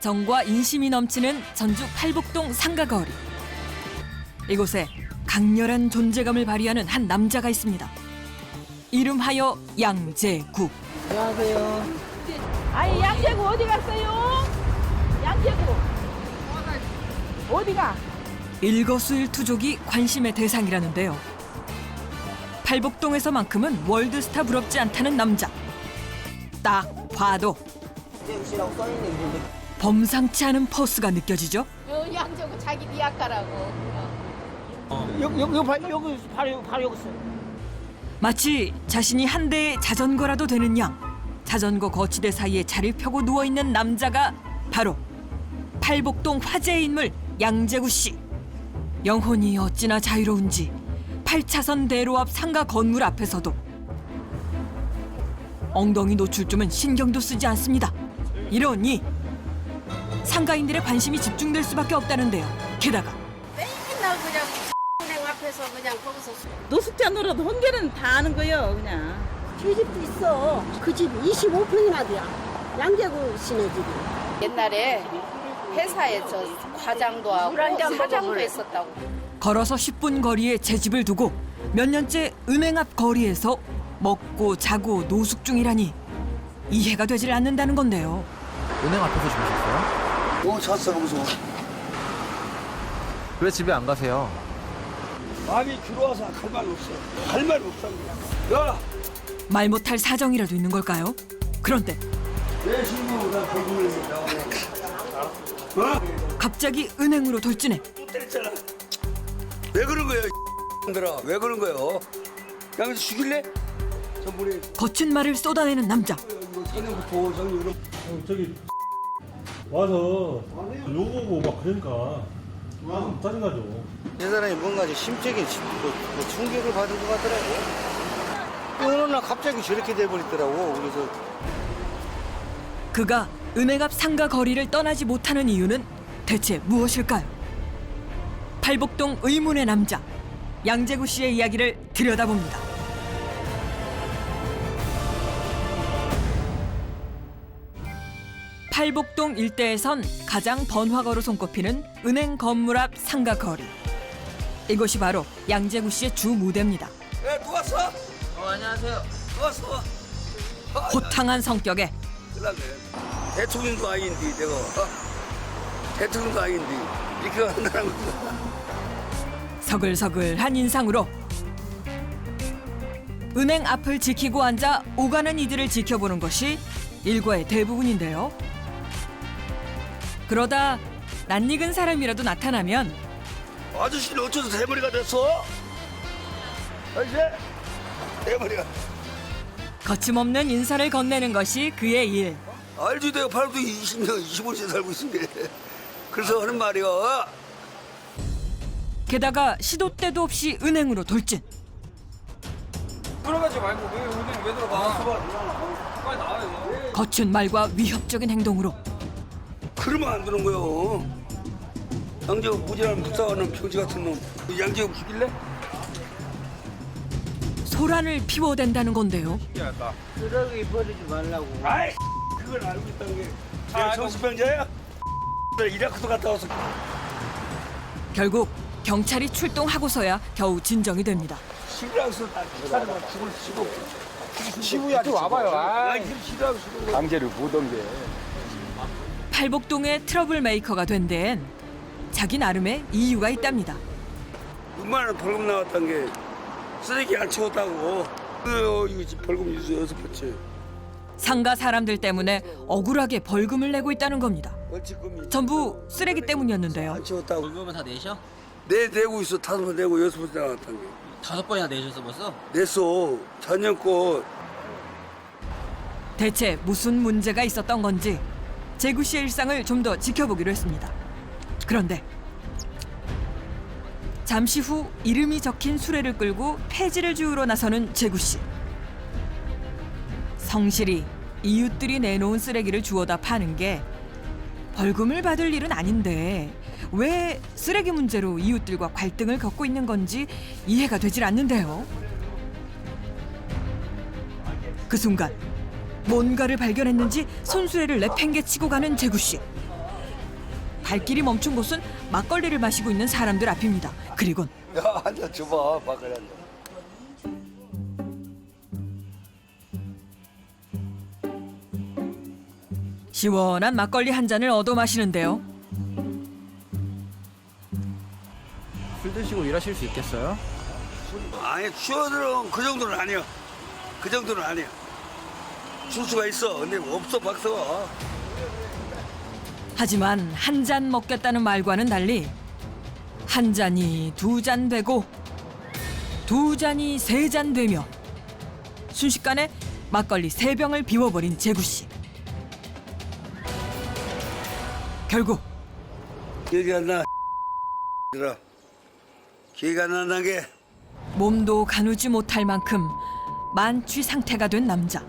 정과 인심이 넘치는 전주 팔복동 상가거리. 이곳에 강렬한 존재감을 발휘하는 한 남자가 있습니다. 이름하여 양재구. 안녕하세요. 아니 양재구 어디 갔어요? 양재구 어디가? 일거수일투족이 관심의 대상이라는데요. 팔복동에서만큼은 월드스타 부럽지 않다는 남자. 딱 봐도 양재구씨라고 써있네 이름이. 범상치 않은 포스가 느껴지죠? 양재구 자기 니 아까라고. 여기 바로 여기 있어. 마치 자신이 한 대의 자전거라도 되는 양. 자전거 거치대 사이에 자리를 펴고 누워있는 남자가 바로 팔복동 화제의 인물 양재구 씨. 영혼이 어찌나 자유로운지 8차선 대로 앞 상가 건물 앞에서도 엉덩이 노출쯤은 신경도 쓰지 않습니다. 이러니 상가인들의 관심이 집중될 수밖에 없다는데요. 게다가 맨날 그냥 땡 앞에서 그냥 거기서 노숙자 노릇 혼계는 다 아는 거예요 그냥. 그 집도 있어. 그 집 25평이나 돼요. 양재구 씨네 집이. 옛날에 회사에 저 과장도 하고 사장도 했었다고. 걸어서 10분 거리에 제 집을 두고 몇 년째 은행 앞 거리에서 먹고 자고 노숙 중이라니 이해가 되질 않는다는 건데요. 은행 앞에서 주무셨어요? 잤어 무서워. 왜 집에 안 가세요? 마음이 들어와서 갈 말 없어. 할 말 없어. 야, 말 못할 사정이라도 있는 걸까요? 그런데 내 신부보다 벌금을 나오네. 갑자기 은행으로 돌진해 때렸잖아. 왜 그런 거야, 들아? 왜 그런 거요? 양에서 죽일래? 전부에 거친 말을 쏟아내는 남자. 이거 사냥부터 저기 이런. 저기 와서 욕오고 막 그러니까 짜증나죠. 이 사람이 뭔가 좀 심적인 충격을 받은 것 같더라고. 어느 날 갑자기 저렇게 돼버리더라고. 그래서 그가 은행 앞 상가 거리를 떠나지 못하는 이유는 대체 무엇일까요? 팔복동 의문의 남자 양재구 씨의 이야기를 들여다봅니다. 팔복동 일대에선 가장 번화가로 손꼽히는 은행 건물 앞 상가 거리. 이곳이 바로 양재구 씨의 주 무대입니다. 야, 또 왔어? 안녕하세요. 또 왔어? 호탕한 성격에 큰일났네. 대통령도 아닌데 내가 대통령도 아닌데 이렇게 한다는 거야. 서글서글한 인상으로 은행 앞을 지키고 앉아 오가는 이들을 지켜보는 것이 일과의 대부분인데요. 그러다 낯익은 사람이라도 나타나면 아저씨는 어째서 대머리가 됐어? 아저씨 대머리가. 거침없는 인사를 건네는 것이 그의 일. 알지 내가 팔도 20년 25년 살고 있는데 그래서 하는 말이야. 게다가 시도 때도 없이 은행으로 돌진. 들어가지 말고 왜 들어가? 빨리 나와요. 거친 말과 위협적인 행동으로 그러면 안 되는 거요. 양재구 무지한 불쌍한 병지 같은 놈. 양재구 죽일래? 소란을 피워댄다는 건데요. 쓰레기 버리지 말라고. 아이 그걸 알고 있다는 게 내가 정신병자야? 이라크도 갔다 와서 결국 경찰이 출동하고서야 겨우 진정이 됩니다. 시부랑서 사는 죽을 시고 시부야 와봐요. 아 이게 시부랑 시고 강제를 못 옮겨. 팔복동의 트러블 메이커가 된 데엔 자기 나름의 이유가 있답니다. 6만 원 벌금 나왔다는 게 쓰레기 안 치웠다고. 이거 지금 벌금 여섯 번째. 상가 사람들 때문에 억울하게 벌금을 내고 있다는 겁니다. 벌칙금이 전부 쓰레기 때문이었는데요. 안 치웠다고. 벌금은 다 내셔? 내고 있어. 5번 내고 6번 나왔다는 게. 5번이나 내셨어 벌써? 냈어. 작년 대체 무슨 문제가 있었던 건지 재구 씨의 일상을 좀 더 지켜보기로 했습니다. 그런데 잠시 후 이름이 적힌 수레를 끌고 폐지를 주우러 나서는 재구 씨. 성실히 이웃들이 내놓은 쓰레기를 주워다 파는 게 벌금을 받을 일은 아닌데 왜 쓰레기 문제로 이웃들과 갈등을 겪고 있는 건지 이해가 되질 않는데요. 그 순간 뭔가를 발견했는지 손수레를 내팽개치고 가는 재구 씨. 발길이 멈춘 곳은 막걸리를 마시고 있는 사람들 앞입니다. 그리곤 야, 한잔 줘봐. 막걸리 한 잔. 시원한 막걸리 한 잔을 얻어 마시는데요. 술 드시고 일하실 수 있겠어요? 아니, 추워들은 그 정도는 아니야. 그 정도는 아니야. 줄 수가 있어. 근데 없어, 박사가. 하지만 한 잔 먹겠다는 말과는 달리 한 잔이 두 잔 되고 두 잔이 세 잔 되며 순식간에 막걸리 3병을 비워버린 재구 씨. 결국 기억이 안 나. 들어. 기억이 안 난다는 게 몸도 가누지 못할 만큼 만취 상태가 된 남자.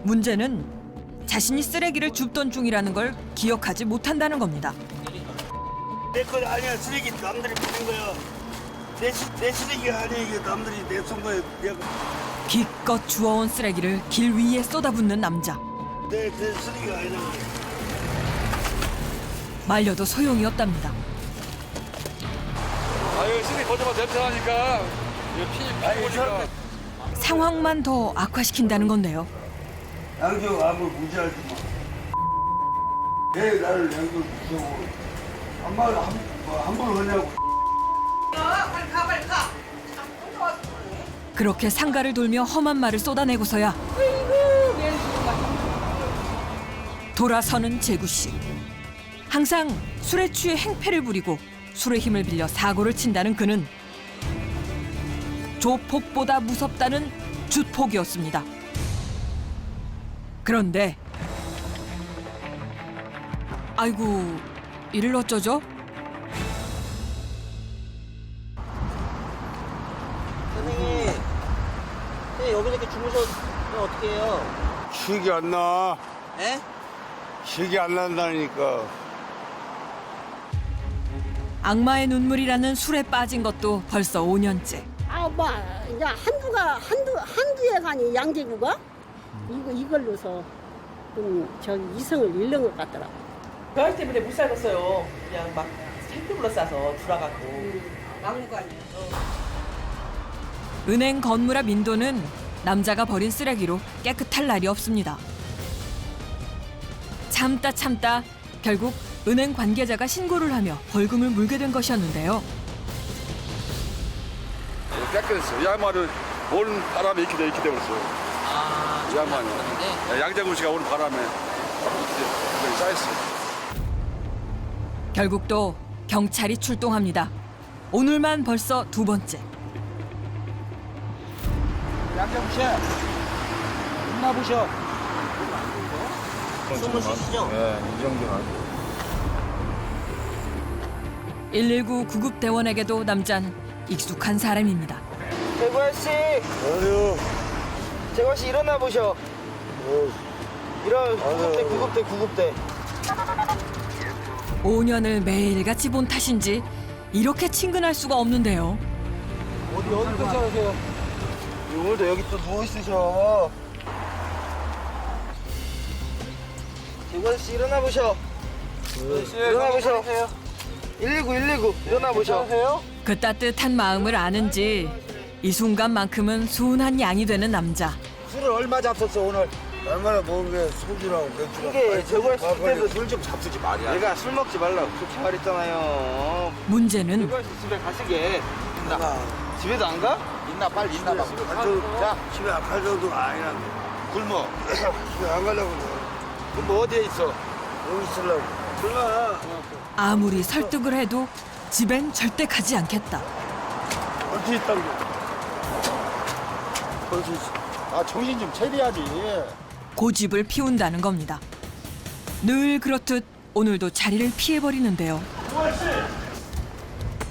문제는 자신이 쓰레기를 줍던 중이라는 걸 기억하지 못한다는 겁니다. 내 건 아니야. 쓰레기 남들이 버린 거야. 내 쓰레기가 아니야. 이게 남들이 내쏜 거야. 내가 기껏 주워온 쓰레기를 길 위에 쏟아붓는 남자. 내 쓰레기가 아니야. 말려도 소용이 없답니다. 아유, 쓰레기 거저만 냄새나니까 피 보니까. 상황만 더 악화시킨다는 건데요. 양쪽 암을 무시하지 마. 왜 나를 양쪽 무시하고 한번 하냐고. 그렇게 상가를 돌며 험한 말을 쏟아내고서야 돌아서는 재구 씨. 항상 술에 취해 행패를 부리고 술의 힘을 빌려 사고를 친다는 그는 조폭보다 무섭다는 주폭이었습니다. 그런데 아이고, 이를 어쩌죠? 선생님 여기서 이렇게 주무셔면 어떻게 해요? 기억이 안 나. 에? 기억이 안 난다니까. 악마의 눈물이라는 술에 빠진 것도 벌써 5년째. 아, 뭐, 이제 한두 해간이 양재구가 이걸로서 좀 저기 이성을 잃는 것 같더라고. 저희 때문에 못 살겠어요. 그냥 막 생피불러 싸서 돌아가고. 은행 건물 앞 인도는 남자가 버린 쓰레기로 깨끗할 날이 없습니다. 참다 결국 은행 관계자가 신고를 하며 벌금을 물게 된 것이었는데요. 깎였어요. 이 양반은 오는 바람에 이렇게 돼버렸어요. 이 양반이. 양재구 씨가 오는 바람에 이렇게 쌓였어요. 결국 또 경찰이 출동합니다. 오늘만 벌써 2번째. 양재구 씨 있나 보셔. 숨을 쉬시죠? 네, 이 정도는 아니고. 119 구급대원에게도 남잔 익숙한 사람입니다. 재구 아저씨. 아유, 재구 아저씨 일어나 보셔. 구급대. 5년을 매일같이 본 탓인지 이렇게 친근할 수가 없는데요. 어디 괜찮으세요? 오늘도 여기 또 누워 있으셔. 재구 아저씨 일어나 보셔. 일어나 보셔. 119 일어나 보셔. 그 따뜻한 마음을 아는지 이 순간만큼은 순한 양이 되는 남자. 술을 얼마 잡섰어 오늘? 얼마나 먹은 게 소주랑 맥주랑. 이게 재구 아저씨 때도 술좀 잡수지 말이야. 내가 술 먹지 말라고 그렇게 말했잖아요. 문제는 재구 아저씨 집에 가시게. 집에도 안 가? 있나 빨리 있나 봐. 자, 집에 안 갈 정도는 아니라. 굶어. 집에 안 가려고 그래. 그럼 뭐 어디에 있어? 여기 있으려고. 몰라. 아무리 설득을 해도 집엔 절대 가지 않겠다. 어디 있다고. 아, 정신 좀 차려야지. 고집을 피운다는 겁니다. 늘 그렇듯 오늘도 자리를 피해버리는데요.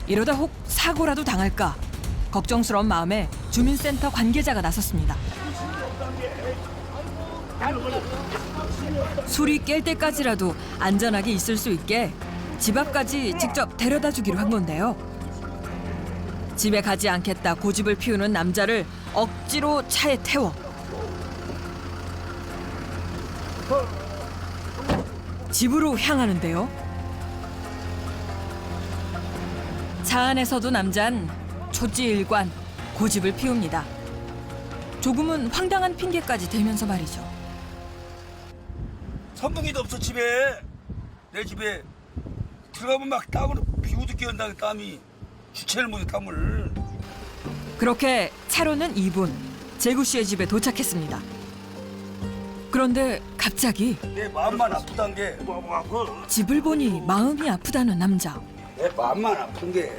이러다 혹 사고라도 당할까 걱정스러운 마음에 주민센터 관계자가 나섰습니다. 술이 깰 때까지라도 안전하게 있을 수 있게 집 앞까지 직접 데려다 주기로 한 건데요. 집에 가지 않겠다 고집을 피우는 남자를 억지로 차에 태워 집으로 향하는데요. 차 안에서도 남잔 초지일관 고집을 피웁니다. 조금은 황당한 핑계까지 대면서 말이죠. 선풍기도 없어 집에. 내 집에 들어가면 막 땀으로 비우듯게 한다 땀이. 주체를 못해 땀을. 그렇게 차로는 2분 재구 씨의 집에 도착했습니다. 그런데 갑자기 내 마음만 아프단 게. 집을 보니 마음이 아프다는 남자. 내 마음만 아픈 게.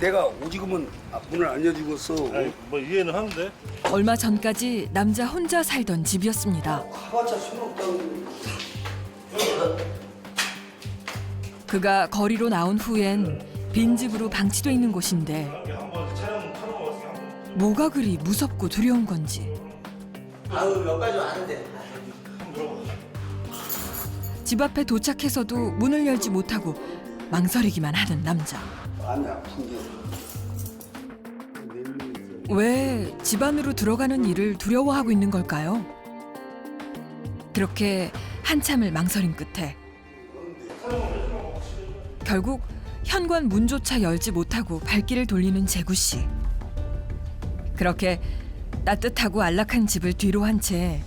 내가 오지금은 문을 안 여주고서. 뭐 이해는 하는데. 얼마 전까지 남자 혼자 살던 집이었습니다. 가봤자 소용없다고. 그가 거리로 나온 후엔 빈집으로 방치돼 있는 곳인데 뭐가 그리 무섭고 두려운 건지. 아유 몇 가지 아는데. 집 앞에 도착해서도 문을 열지 못하고 망설이기만 하는 남자. 마음이 아픈 게. 왜 집 안으로 들어가는 일을 두려워하고 있는 걸까요? 그렇게 한참을 망설인 끝에 결국 현관 문조차 열지 못하고 발길을 돌리는 재구 씨. 그렇게 따뜻하고 안락한 집을 뒤로 한 채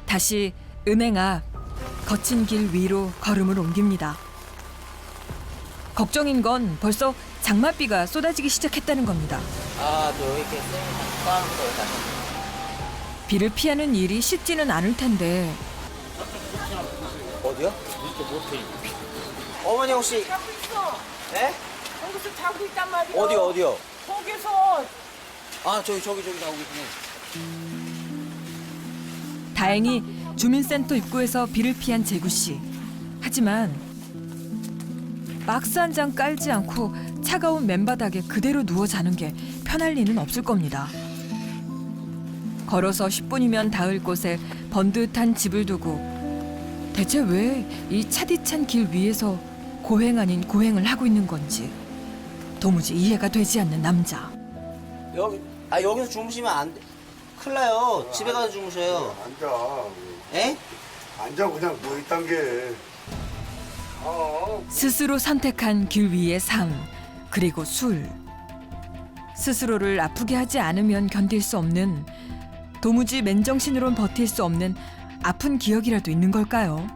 다시 은행 앞 거친 길 위로 걸음을 옮깁니다. 걱정인 건 벌써 장맛비가 쏟아지기 시작했다는 겁니다. 아, 또 이렇게 싸우는 거 다시. 비를 피하는 일이 쉽지는 않을 텐데 어디요? 어머니 혹시 예? 거기서 자고 있단 말이야. 어디요? 거기서 아 저기 나오고 있네. 다행히 주민센터 입구에서 비를 피한 재구 씨. 하지만 박스 한 장 깔지 않고 차가운 맨바닥에 그대로 누워 자는 게 편할 리는 없을 겁니다. 걸어서 10분이면 닿을 곳에 번듯한 집을 두고 대체 왜 이 차디찬 길 위에서 고행 아닌 고행을 하고 있는 건지 도무지 이해가 되지 않는 남자. 여기서 주무시면 안 돼. 큰일 나요. 집에 가서 주무셔요. 앉아. 에? 앉아 그냥 뭐 있단 게. 스스로 선택한 길 위의 삶, 그리고 술. 스스로를 아프게 하지 않으면 견딜 수 없는, 도무지 맨정신으론 버틸 수 없는 아픈 기억이라도 있는 걸까요?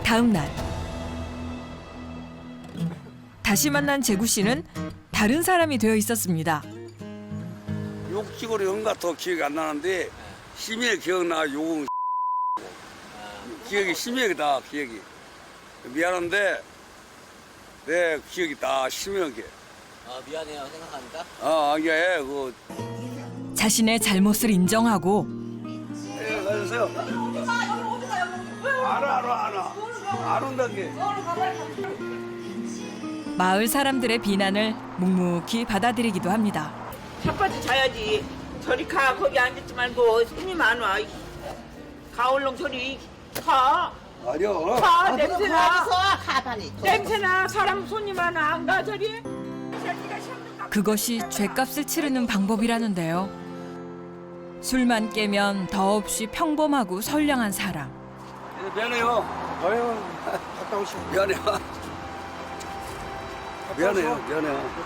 다음 날 다시 만난 재구 씨는 다른 사람이 되어 있었습니다. 욕식으로 연가 더 기억이 안 나는데 심하게 기억나. 욕은 기억이 심하게 나. 기억이 미안한데 내 기억이 다 심하게. 미안해요 생각하니까. 아니야 그. 자신의 잘못을 인정하고 가주세요. 안 온다는 게. 마을 사람들의 비난을 묵묵히 받아들이기도 합니다. 샷바지 자야지. 저리 가. 거기 앉지 말고 손님 안 와. 가 얼른 저리 가. 아니요. 가. 냄새나. 냄새나. 사람 손님 하나 안 가 저리. 그것이 죗값을 치르는 방법이라는데요. 술만 깨면 더없이 평범하고 선량한 사람. 미안해요. 갔다 오시고. 미안해요. 미안해요.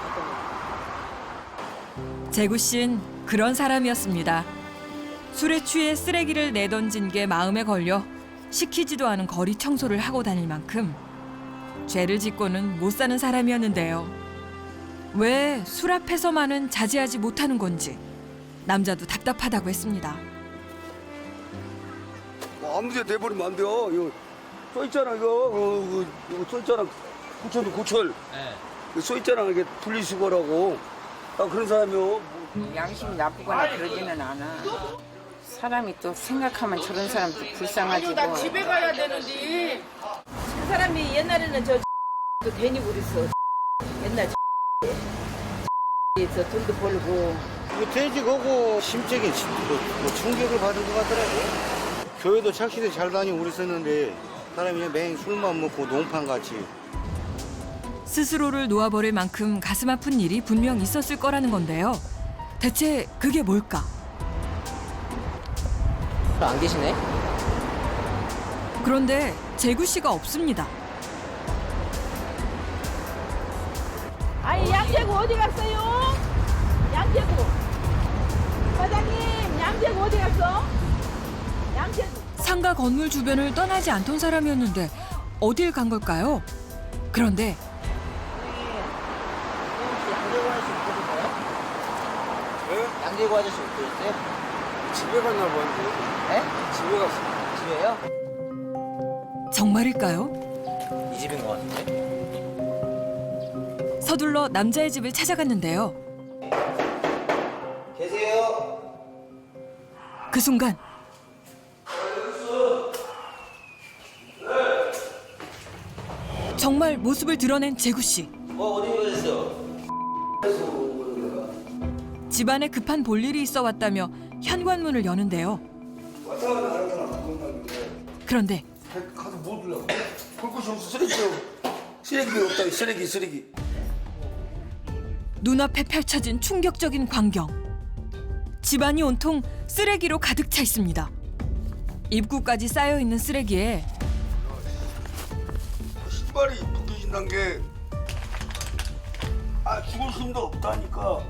재구 씨는 그런 사람이었습니다. 술에 취해 쓰레기를 내던진 게 마음에 걸려 시키지도 않은 거리 청소를 하고 다닐 만큼 죄를 짓고는 못 사는 사람이었는데요. 왜 술 앞에서만은 자제하지 못하는 건지 남자도 답답하다고 했습니다. 아무데나 내버리면 안 돼요. 이거 써있잖아 이거. 이거 써있잖아. 고철. 네. 써있잖아 이게 분리수거라고. 그런 사람이요. 양심이 나쁘거나 그러지는 않아. 사람이 또 생각하면 저런 사람도 불쌍하지 뭐. 나 집에 가야 되는데. 그 사람이 옛날에는 저 도 대니 그랬어. 옛날 에서 돈도 벌고. 퇴직하고 심적인 뭐 충격을 받은 것 같더라고. 교회도 착실히 잘 다니고 그랬었는데 사람이 그냥 맹 술만 먹고 농판 같이. 스스로를 놓아버릴 만큼 가슴 아픈 일이 분명 있었을 거라는 건데요. 대체 그게 뭘까? 안 계시네? 그런데 재구 씨가 없습니다. 양재구 어디 갔어요? 양재구. 사장님, 양재구 어디 갔어? 양재구. 상가 건물 주변을 떠나지 않던 사람이었는데 어딜 간 걸까요? 그런데 양재구 아저씨 못 보셨어요? 집에 갔나 보는데. 네? 집에 갔어. 집이에요? 정말일까요? 이 집인 것 같은데. 서둘러 남자의 집을 찾아갔는데요. 계세요? 그 순간 정말 모습을 드러낸 재구 씨. 어디 계셨어? 집안에 급한 볼일이 있어 왔다며 현관문을 여는데요. 그런데 가서 뭐 들라고? 볼 곳이 없어. 쓰레기 없다. 쓰레기. 눈앞에 펼쳐진 충격적인 광경. 집안이 온통 쓰레기로 가득 차 있습니다. 입구까지 쌓여 있는 쓰레기에 신발이 벗겨진다는 게 죽을 힘도 없다니까.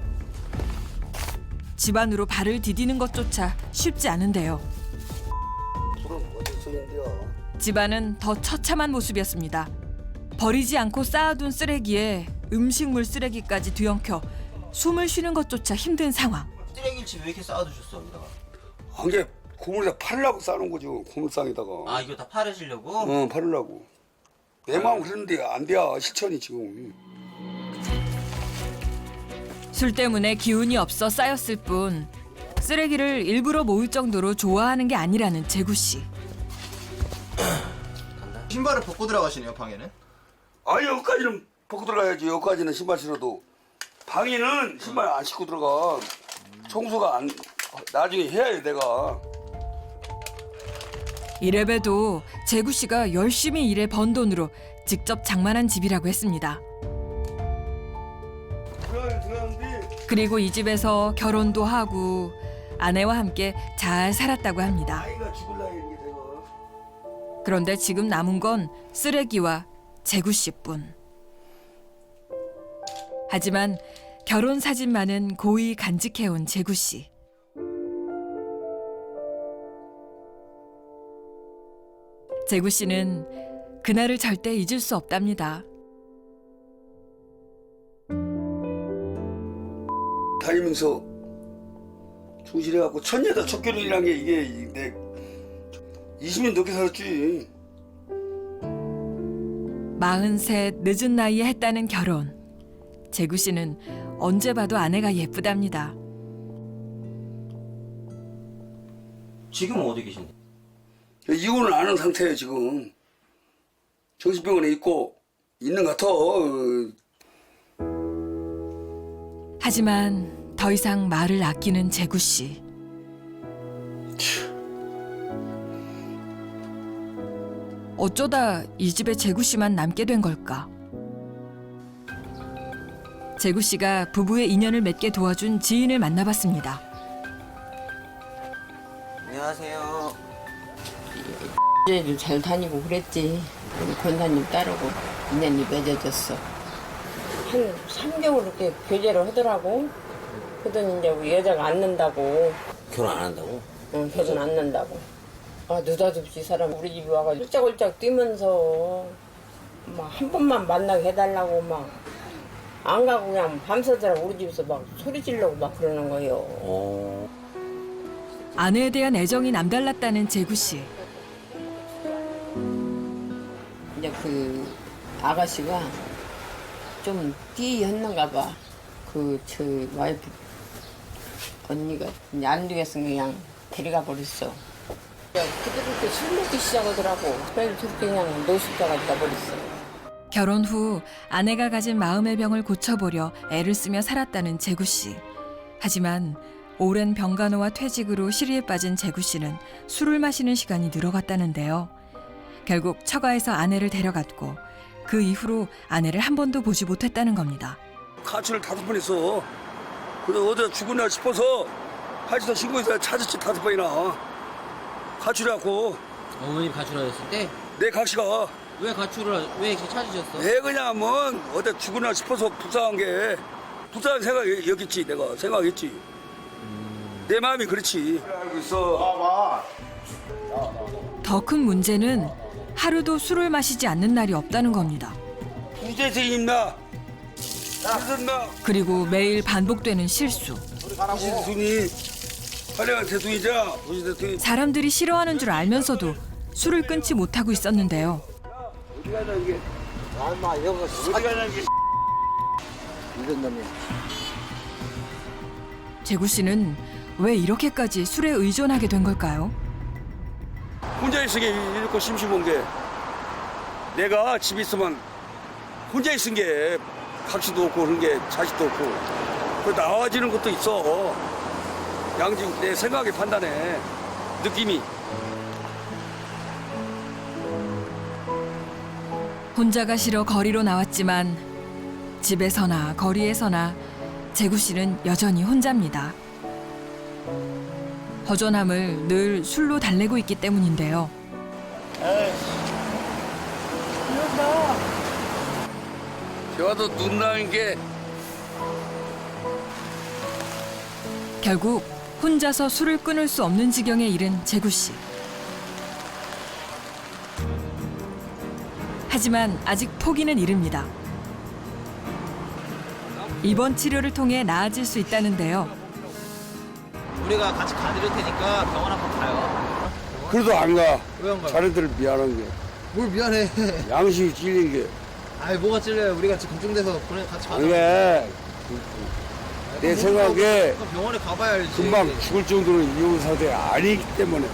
집 안으로 발을 디디는 것조차 쉽지 않은데요. 그럼 어디서 인데요? 집안은 더 처참한 모습이었습니다. 버리지 않고 쌓아둔 쓰레기에 음식물 쓰레기까지 뒤엉켜 숨을 쉬는 것조차 힘든 상황. 쓰레기를 집에 왜 이렇게 쌓아두셨어 여기다가? 이게 고물에다 팔려고 싸놓은 거죠. 고물상에다가. 아 이거 다 팔으시려고? 응, 팔으려고. 내 마음 그랬는데 안 돼. 실천이 지금. 술 때문에 기운이 없어 쌓였을 뿐 쓰레기를 일부러 모을 정도로 좋아하는 게 아니라는 재구 씨. 신발을 벗고 들어가시네요, 방에는. 아니 여기까지는 벗고 들어가야지. 여기까지는 신발 신어도. 방에는 신발 안 신고 들어가. 청소가 나중에 해야 해 내가. 이래봬도 재구 씨가 열심히 일해 번 돈으로 직접 장만한 집이라고 했습니다. 들어가는데 그리고 이 집에서 결혼도 하고 아내와 함께 잘 살았다고 합니다. 아이가 죽을라 이게 내가. 그런데 지금 남은 건 쓰레기와 재구 씨뿐. 하지만 결혼 사진만은 고이 간직해온 재구 씨. 재구 씨는 그날을 절대 잊을 수 없답니다. 다니면서 충실해갖고 첫 여자 첫 결혼이란 게 이게 내 20년 넘게 살았지. 43 늦은 나이에 했다는 결혼. 재구 씨는 언제 봐도 아내가 예쁘답니다. 지금 어디 계신데? 이혼을 안 한 상태예요 지금. 정신병원에 있는 것 같아. 하지만 더 이상 말을 아끼는 재구 씨. 어쩌다 이 집에 재구 씨만 남게 된 걸까? 재구 씨가 부부의 인연을 맺게 도와준 지인을 만나봤습니다. 안녕하세요. 이제도 잘 다니고 그랬지. 우리 권사님 따르고 인연이 맺어졌어. 한 3개월 이렇게 교제를 하더라고. 그러더니 이제 우리 여자가 안 는다고. 결혼 안 한다고? 응, 결혼 안 난다고. 느닷없이 사람 우리 집에 와가지고 홀짝홀짝 뛰면서 막 한 번만 만나게 해달라고 막 안 가고 그냥 밤새더라 우리 집에서 막 소리 지르고 막 그러는 거예요. 아내에 대한 애정이 남달랐다는 재구 씨. 이제 그 아가씨가 좀 띠였는가 봐. 저 와이프 언니가 이제 안 되겠으면 그냥 데려가 버렸어. 그때부터 술 먹기 시작하더라고. 그래서 저렇게 그냥 노숙자가 돼버렸어. 결혼 후 아내가 가진 마음의 병을 고쳐보려 애를 쓰며 살았다는 재구 씨. 하지만 오랜 병간호와 퇴직으로 시리에 빠진 재구 씨는 술을 마시는 시간이 늘어갔다는데요. 결국 처가에서 아내를 데려갔고 그 이후로 아내를 한 번도 보지 못했다는 겁니다. 가출을 5번 했어. 그래서 어디다 죽었나 싶어서 팔찌도 신고해서 찾았지 5번이나. 가출해갖고 어머님 가출하셨을 때? 내 각시가 왜 가출을 왜 이렇게 찾으셨어? 왜 그냥 뭐 어디 죽으나 싶어서 불쌍한 생각이었겠지. 내가 생각했지. 내 마음이 그렇지. 알고 있어. 더 큰 문제는 하루도 술을 마시지 않는 날이 없다는 겁니다. 부재생님 나. 그리고 매일 반복되는 실수. 대통령이 화려한 대통령이자 부시 대통령. 사람들이 싫어하는 줄 알면서도 술을 끊지 못하고 있었는데요. 어디 가자는 게. 어디 가자는 게. 이런 놈이. 재구 씨는 왜 이렇게까지 술에 의존하게 된 걸까요? 혼자 있은 게 이렇게 심심한 게 내가 집에 있으면 혼자 있은 게 각시도 없고 그런 게 자식도 없고 그 나와지는 것도 있어. 양지국 내 생각에 판단해 느낌이. 혼자가 싫어 거리로 나왔지만 집에서나 거리에서나 재구 씨는 여전히 혼자입니다. 허전함을 늘 술로 달래고 있기 때문인데요. 저도 눈 나는 게 결국 혼자서 술을 끊을 수 없는 지경에 이른 재구 씨. 하지만 아직 포기는 이릅니다. 입원 치료를 통해 나아질 수 있다는데요. 우리가 같이 가드릴 테니까 병원 한번 가요. 그래도 안 가. 왜 안 가요? 자네들 미안한 게 뭘 미안해. 양식이 찔린 게 아이 뭐가 찔려요. 우리가 지금 걱정돼서 그래 같이 가자. 안 돼. 내 생각에 그럼 병원에 가봐야 알지. 금방 죽을 정도로 이혼 상태 아니기 때문에.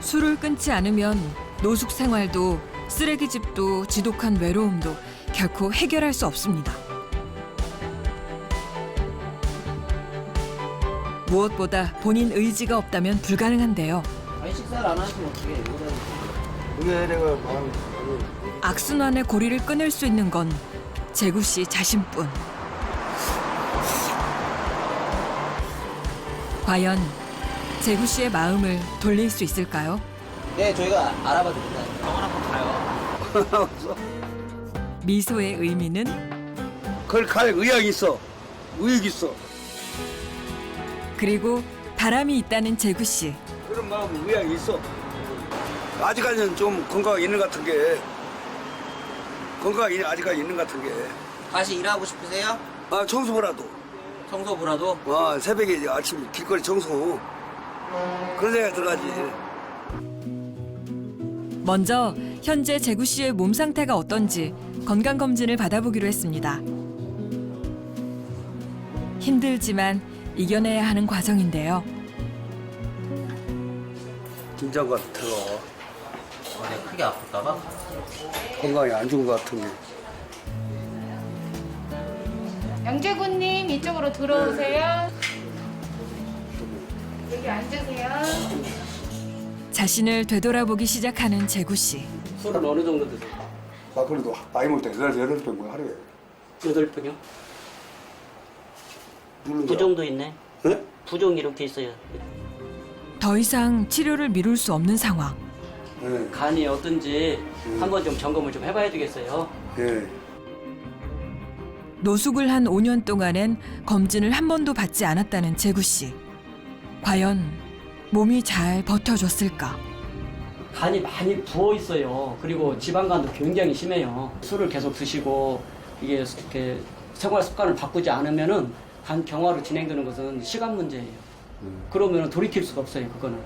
술을 끊지 않으면 노숙 생활도 쓰레기집도 지독한 외로움도 결코 해결할 수 없습니다. 무엇보다 본인 의지가 없다면 불가능한데요. 아니 식사를 안 하시면 어떡해. 왜 내가 마음이 악순환의 고리를 끊을 수 있는 건 재구 씨 자신뿐. 과연 재구 씨의 마음을 돌릴 수 있을까요? 네, 저희가 알아봐 드릴까요? 병원 한번 가요. 미소의 의미는 그걸 갈 의향이 있어. 의욕이 있어. 그리고 바람이 있다는 재구 씨. 그런 마음 의향이 있어. 아직까지는 좀 건강이 있는 것 같은 게 건강이 아직까지 있는 것 같은 게. 다시 일하고 싶으세요? 아 청소부라도. 청소부라도? 아 새벽에 이제 아침 길거리 청소. 그런 생각이 들어가지. 먼저 현재 재구 씨의 몸 상태가 어떤지 건강 검진을 받아보기로 했습니다. 힘들지만 이겨내야 하는 과정인데요. 긴장 같아. 어디 크게 아플까봐? 건강이 안 좋은 것 같은 게. 양재구님 이쪽으로 들어오세요. 여기 앉으세요. 자신을 되돌아보기 시작하는 재구 씨. 술은 어느 정도 드세요? 나 그래도 나이 먹을 때 8병 뭐 하루에. 8병이요? 부종도 있네. 네? 부종 이렇게 있어요. 더 이상 치료를 미룰 수 없는 상황. 네. 간이 어떤지 한번 좀 점검을 좀 해봐야 되겠어요. 예. 노숙을 한 5년 동안엔 검진을 한 번도 받지 않았다는 재구 씨. 과연 몸이 잘 버텨줬을까? 간이 많이 부어 있어요. 그리고 지방간도 굉장히 심해요. 술을 계속 드시고 이게 이렇게 생활 습관을 바꾸지 않으면은 간 경화로 진행되는 것은 시간 문제예요. 그러면 돌이킬 수가 없어요. 그거는.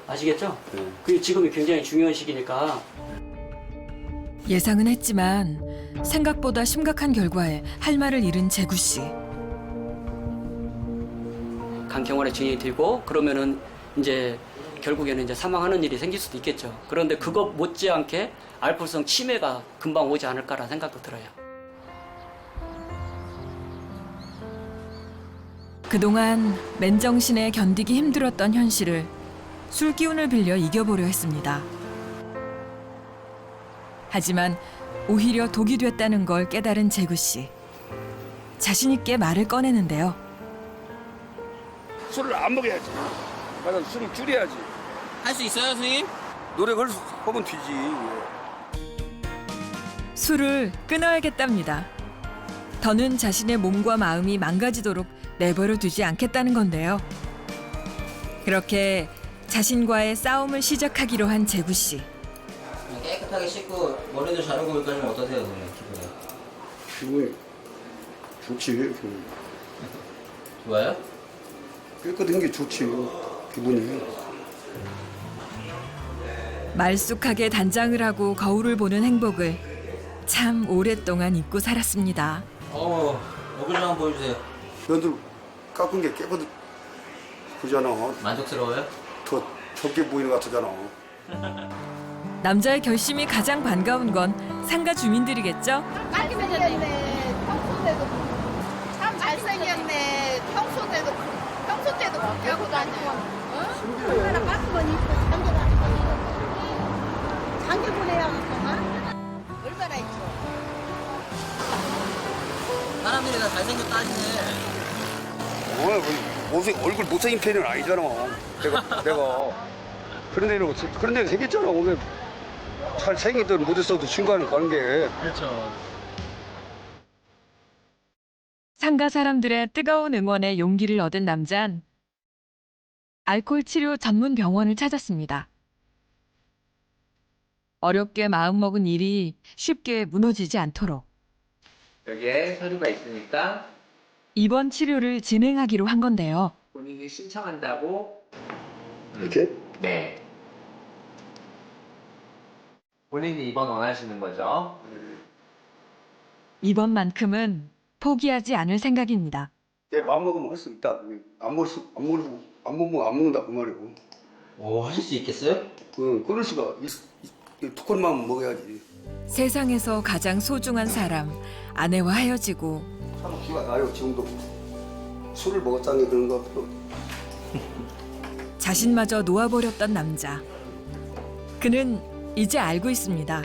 아시겠죠? 그 지금이 굉장히 중요한 시기니까. 예상은 했지만 생각보다 심각한 결과에 할 말을 잃은 재구 씨. 간 경화에 진행이 되고 그러면은 이제 결국에는 이제 사망하는 일이 생길 수도 있겠죠. 그런데 그것 못지않게 알코올성 치매가 금방 오지 않을까라는 생각도 들어요. 그동안 맨정신에 견디기 힘들었던 현실을 술 기운을 빌려 이겨보려 했습니다. 하지만 오히려 독이 됐다는 걸 깨달은 재구 씨. 자신 있게 말을 꺼내는데요. 술을 안 먹어야지. 맞아, 술을 줄여야지. 할 수 있어요, 선생님? 노력을 하면 되지. 술을 끊어야겠답니다. 더는 자신의 몸과 마음이 망가지도록 내버려 두지 않겠다는 건데요. 그렇게 자신과의 싸움을 시작하기로 한 재구 씨. 깨끗하게 씻고 머리도 자르고 여기까지는 어떠세요, 선생님? 기분이? 기분이 좋지. 좋아요? 깨끗한 게 좋지. 기분이. 말쑥하게 단장을 하고 거울을 보는 행복을 참 오랫동안 잊고 살았습니다. 얼굴 좀 한번 보여주세요. 너들 깎은 게 깨끗 그잖아. 만족스러워요? 더 적게 보이는 것 같잖아. 남자의 결심이 가장 반가운 건 상가 주민들이겠죠? 깔끔해 생겼네. 평소 때도 참 잘생겼네. 평소 때도 그렇게 하고 다니고. 얼마나 깎으면 입고 장기 보내야겠구만. 얼마나 있죠? 사람들이 다 잘생겼다 하시네. 얼굴 못생긴 편은 아니잖아. 내가 그런 데는 생겼잖아. 오늘 잘생기든 못했어도 친구하는 관계. 그렇죠. 상가 사람들의 뜨거운 응원에 용기를 얻은 남자는 알코올 치료 전문 병원을 찾았습니다. 어렵게 마음먹은 일이 쉽게 무너지지 않도록 여기에 서류가 있으니까 입원 치료를 진행하기로 한 건데요. 본인이 신청한다고. 이렇게? 네. 본인이 입원 원하시는 거죠? 이번만큼은 포기하지 않을 생각입니다. 내 마음 먹으면 할 수 있다. 안 먹으면 안 먹는다 그 말이고. 오, 하실 수 있겠어요? 그럴 수가. 두콘만 먹어야지. 세상에서 가장 소중한 사람, 아내와 헤어지고 참 기가 나요. 지금도 술을 먹었다는 게 그런 거 없고. 자신마저 놓아버렸던 남자. 그는 이제 알고 있습니다.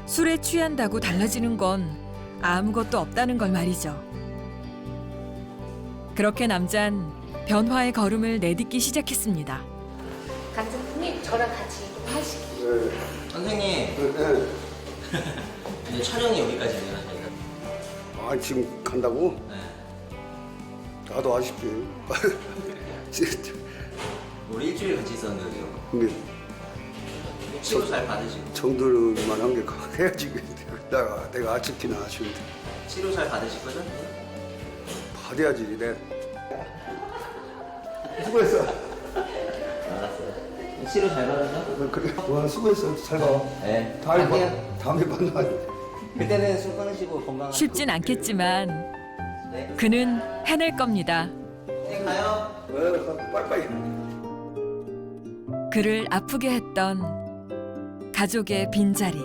술에 취한다고 달라지는 건 아무것도 없다는 걸 말이죠. 그렇게 남잔 변화의 걸음을 내딛기 시작했습니다. 간장님 저랑 같이 좀 하시기. 선생님, 네. 이제 촬영이 여기까지네요. 아 지금 간다고? 네. 나도 아쉽지. 우리 일주일 같이 있었는데 여기요. 근데 치료 잘 받으시고. 정들만 한 게 해야지. 내가 아쉽기는 아쉬운데. 치료 잘 받으실 거죠? 받아야지. 내 수고했어. 알았어요. 치료 잘 받아서? 그래. 와 수고했어. 잘 가. 네. 다음에 만나. 그때는 술 끊으시고 건강하시고. 쉽진 않겠지만 네. 그는 해낼 겁니다. 네, 가요. 빨리빨리. 그를 아프게 했던 가족의 빈자리.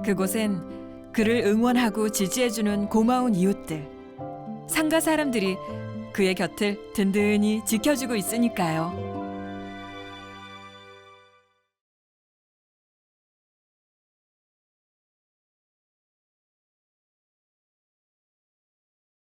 그곳엔 그를 응원하고 지지해주는 고마운 이웃들. 상가 사람들이 그의 곁을 든든히 지켜주고 있으니까요.